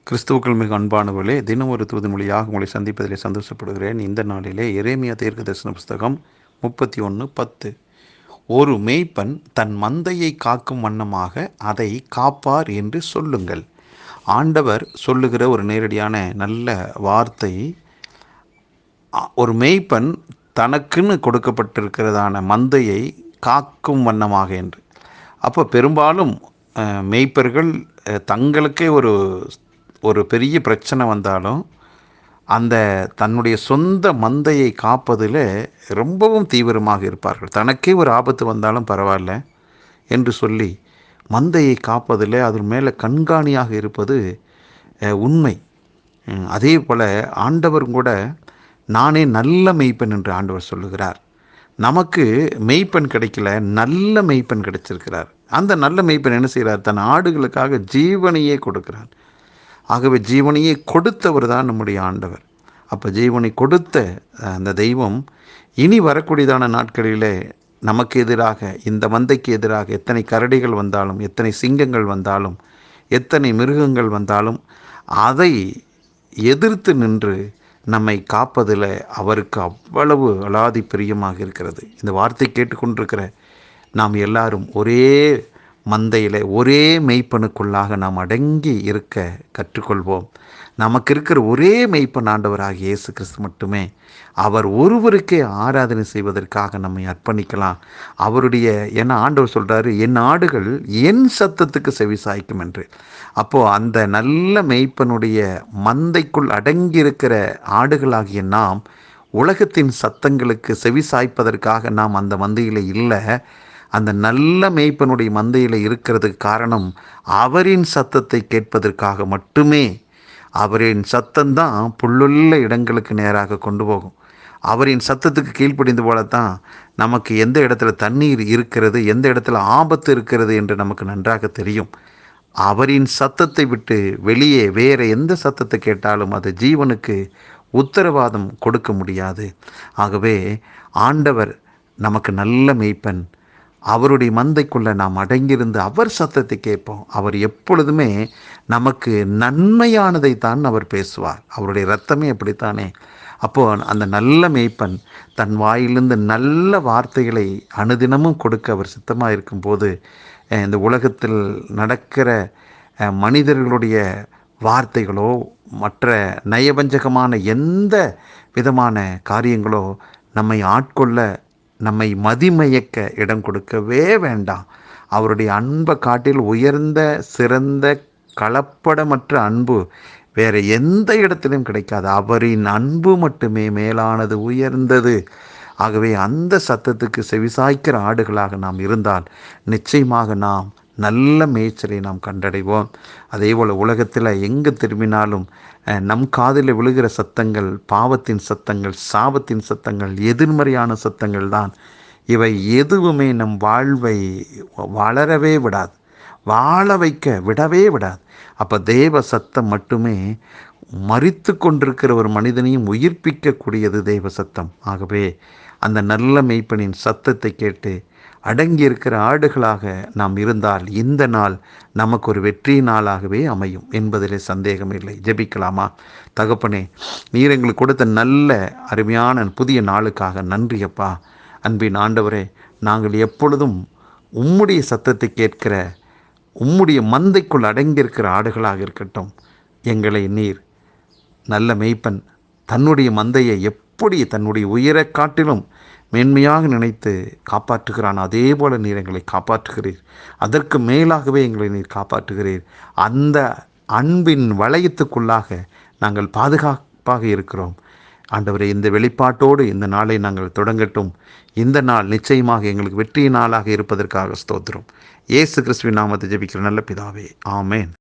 கிறிஸ்துவுக்குள் மிக அன்பானவர்களே, தினம் ஒரு தூது மொழியாக உங்களை சந்திப்பதிலே சந்தோஷப்படுகிறேன். இந்த நாளிலே எரேமியா தீர்க்க தரிசன புஸ்தகம் 31:10. ஒரு மேய்ப்பன் தன் மந்தையை காக்கும் வண்ணமாக அதை காப்பார் என்று சொல்லுங்கள். ஆண்டவர் சொல்லுகிற ஒரு நேரடியான நல்ல வார்த்தை. ஒரு மேய்ப்பன் தனக்குன்னு கொடுக்கப்பட்டிருக்கிறதான மந்தையை காக்கும் வண்ணமாக என்று. அப்போ பெரும்பாலும் மேய்ப்பர்கள் தங்களுக்கே ஒரு பெரிய பிரச்சனை வந்தாலும் அந்த தன்னுடைய சொந்த மந்தையை காப்பதில் ரொம்பவும் தீவிரமாக இருப்பார்கள். தனக்கே ஒரு ஆபத்து வந்தாலும் பரவாயில்ல என்று சொல்லி மந்தையை காப்பதில் அதன் மேலே கண்காணியாக இருப்பது உண்மை. அதே போல் ஆண்டவர் கூட நானே நல்ல மெய்ப்பெண் என்று ஆண்டவர் சொல்லுகிறார். நமக்கு மெய்ப்பெண் கிடைக்கல, நல்ல மெய்ப்பெண் கிடைச்சிருக்கிறார். அந்த நல்ல மெய்ப்பெண் என்ன செய்கிறார்? தன் ஆடுகளுக்காக ஜீவனையே கொடுக்கிறார். ஆகவே ஜீவனையே கொடுத்தவர் தான் நம்முடைய ஆண்டவர். அப்போ ஜீவனை கொடுத்த அந்த தெய்வம் இனி வரக்கூடியதான நாட்களிலே நமக்கு எதிராக, இந்த மந்தைக்கு எதிராக எத்தனை கரடிகள் வந்தாலும், எத்தனை சிங்கங்கள் வந்தாலும், எத்தனை மிருகங்கள் வந்தாலும் அதை எதிர்த்து நின்று நம்மை காப்பதில் அவருக்கு அவ்வளவு அலாதி பிரியமாக இருக்கிறது. இந்த வார்த்தை கேட்டுக்கொண்டிருக்கிற நாம் எல்லாரும் ஒரே மந்தையில் ஒரே மெய்ப்பனுக்குள்ளாக நாம் அடங்கி இருக்க கற்றுக்கொள்வோம். நமக்கு இருக்கிற ஒரே மெய்ப்பன் ஆண்டவராகிய இயேசு கிறிஸ்து மட்டுமே. அவர் ஒருவருக்கே ஆராதனை செய்வதற்காக நம்மை அர்ப்பணிக்கலாம். அவருடைய ஏன்னா ஆண்டவர் சொல்கிறாரு, என் ஆடுகள் என் சத்தத்துக்கு செவி சாய்க்கும் என்று. அப்போது அந்த நல்ல மெய்ப்பனுடைய மந்தைக்குள் அடங்கியிருக்கிற ஆடுகளாகிய நாம் உலகத்தின் சத்தங்களுக்கு செவி சாய்ப்பதற்காக நாம் அந்த மந்தையில் இல்லை. அந்த நல்ல மேய்ப்பனுடைய மந்தையில் இருக்கிறதுக்கு காரணம் அவரின் சத்தத்தை கேட்பதற்காக மட்டுமே. அவரின் சத்தம்தான் புல்லுள்ள இடங்களுக்கு நேராக கொண்டு போகும். அவரின் சத்தத்துக்கு கீழ்ப்படிந்து போலத்தான் நமக்கு எந்த இடத்துல தண்ணீர் இருக்கிறது, எந்த இடத்துல ஆபத்து இருக்கிறது என்று நமக்கு நன்றாக தெரியும். அவரின் சத்தத்தை விட்டு வெளியே வேறு எந்த சத்தத்தை கேட்டாலும் அது ஜீவனுக்கு உத்தரவாதம் கொடுக்க முடியாது. ஆகவே ஆண்டவர் நமக்கு நல்ல மேய்ப்பன். அவருடைய மந்தைக்குள்ளே நாம் அடங்கியிருந்து அவர் சத்தத்தை கேட்போம். அவர் எப்பொழுதுமே நமக்கு நன்மையானதை தான் அவர் பேசுவார். அவருடைய இரத்தமே அப்படித்தானே. அப்போது அந்த நல்ல மேய்ப்பன் தன் வாயிலிருந்து நல்ல வார்த்தைகளை அனுதினமும் கொடுக்க அவர் சித்தமாக இருக்கும்போது இந்த உலகத்தில் நடக்கிற மனிதர்களுடைய வார்த்தைகளோ மற்ற நயவஞ்சகமான எந்த விதமான காரியங்களோ நம்மை ஆட்கொள்ள, நம்மை மதிமயக்க இடம் கொடுக்கவே வேண்டாம். அவருடைய அன்பை காட்டில் உயர்ந்த சிறந்த கலப்படமற்ற அன்பு வேறு எந்த இடத்திலும் கிடைக்காது. அவரின் அன்பு மட்டுமே மேலானது, உயர்ந்தது. ஆகவே அந்த சத்தத்துக்கு செவிசாய்க்கிற ஆடுகளாக நாம் இருந்தால் நிச்சயமாக நாம் நல்ல மேய்ச்சலை நாம் கண்டடைவோம். அதே போல் உலகத்தில் எங்கு திரும்பினாலும் நம் காதில் விழுகிற சத்தங்கள் பாவத்தின் சத்தங்கள், சாபத்தின் சத்தங்கள், எதிர்மறையான சத்தங்கள் தான். இவை எதுவுமே நம் வாழ்வை வளரவே விடாது, வாழ வைக்க விடவே விடாது. அப்போ தேவ சத்தம் மட்டுமே மரித்து கொண்டிருக்கிற ஒரு மனிதனையும் உயிர்ப்பிக்கக்கூடியது தேவ சத்தம். ஆகவே அந்த நல்ல மெய்ப்பனின் சத்தத்தை கேட்டு அடங்கியிருக்கிற ஆடுகளாக நாம் இருந்தால் இந்த நாள் நமக்கு ஒரு வெற்றி நாளாகவே அமையும் என்பதிலே சந்தேகம் இல்லை. ஜெபிக்கலாமா? தகப்பனே, நீர் எங்களுக்கு கொடுத்த நல்ல அருமையான புதிய நாளுக்காக நன்றி அப்பா. அன்பின் ஆண்டவரே, நாங்கள் எப்பொழுதும் உம்முடைய சத்தத்தை கேட்கிற உம்முடைய மந்தைக்குள் அடங்கியிருக்கிற ஆடுகளாக இருக்கட்டும். எங்களை நீர் நல்ல மெய்ப்பன் தன்னுடைய மந்தையை எப்படி தன்னுடைய உயிரை காட்டிலும் மேன்மையாக நினைத்து காப்பாற்றுகிறான். அதே போல நீர் எங்களை காப்பாற்றுகிறீர். அதற்கு மேலாகவே எங்களை நீர் காப்பாற்றுகிறீர். அந்த அன்பின் வளையத்துக்குள்ளாக நாங்கள் பாதுகாப்பாக இருக்கிறோம். ஆண்டவரே, இந்த வெளிப்பாட்டோடு இந்த நாளை நாங்கள் தொடங்கட்டும். இந்த நாள் நிச்சயமாக எங்களுக்கு வெற்றி நாளாக இருப்பதற்காக ஸ்தோத்திரம். இயேசு கிறிஸ்துவின் நாமத்தை ஜெபிக்கிற நல்ல பிதாவே, ஆமேன்.